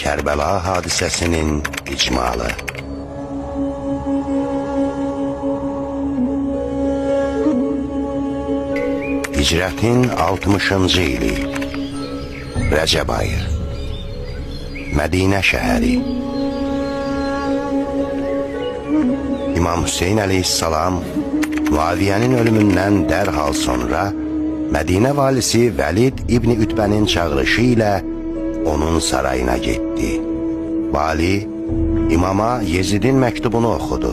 Kərbəla hadisəsinin icmalı. Hicrətin 60-cı ili, Rəcəb ayı, Mədinə şəhəri. İmam Hüseyin əleyhissalam Muaviyyənin ölümündən dərhal sonra Mədinə valisi Vəlid İbni Ütbənin çağırışı ilə onun sarayına getdi. Vali imama Yezidin məktubunu oxudu.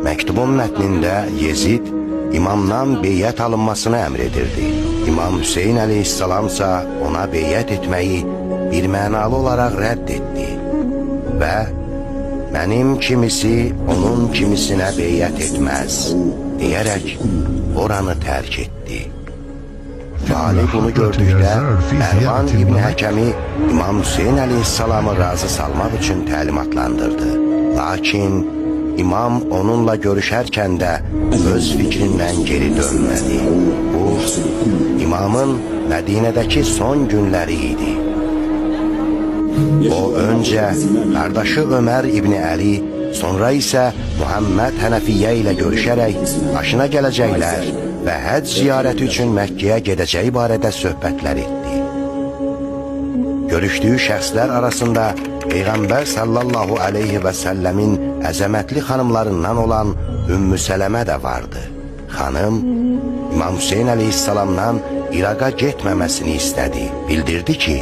Məktubun mətnində Yezid imamdan beyyət alınmasını əmr edirdi. İmam Hüseyin əleyhissalamsa ona beyyət etməyi bir mənalı olaraq rədd etdi və mənim kimisi onun kimisinə beyyət etməz deyərək oranı tərk etdi. Vali bunu gördükdə Mərvan İbni Həkəmi İmam Hüseyin əleyhissalamı razı salmaq üçün təlimatlandırdı. Lakin İmam onunla görüşərkən də öz fikrindən geri dönmədi. Bu, İmamın Mədinədəki son günləri idi. O, öncə qardaşı Ömər İbni Əli, sonra isə Muhammed Hənəfiyyə ilə görüşərək başına gələcəklər və həcc ziyarəti üçün Məkkəyə gedəcəyi barədə söhbətlər etdi. Görüşdüyü şəxslər arasında Peyğəmbər sallallahu aleyhi və səlləmin əzəmətli xanımlarından olan Ümmü Sələmə də vardı. Xanım, İmam Hüseyin əleyhissalamdan İraqa getməməsini istədi. Bildirdi ki,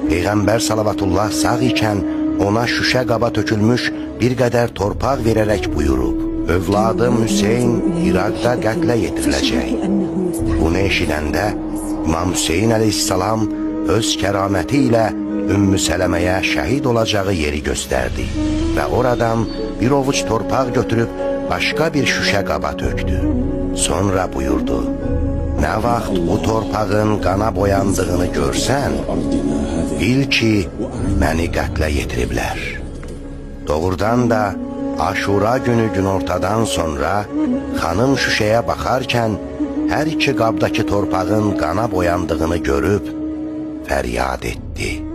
Peyğəmbər salavatullah sağ ikən ona şüşə qaba tökülmüş bir qədər torpaq verərək buyurub, övladım Hüseyin İraqda qətlə yetiriləcək. Bunu eşidəndə İmam Hüseyin əleyhissalam öz kəraməti ilə Ümmü Sələməyə şəhid olacağı yeri göstərdi və oradan bir ovuc torpaq götürüb başqa bir şüşə qaba tökdü. Sonra buyurdu, nə vaxt bu torpağın qana boyandığını görsən, bil ki, məni qətlə yetiriblər. Doğrudan da Aşura günü günortadan sonra xanım şüşəyə baxarkən hər iki qabdakı torpağın qana boyandığını görüb fəryad etdi.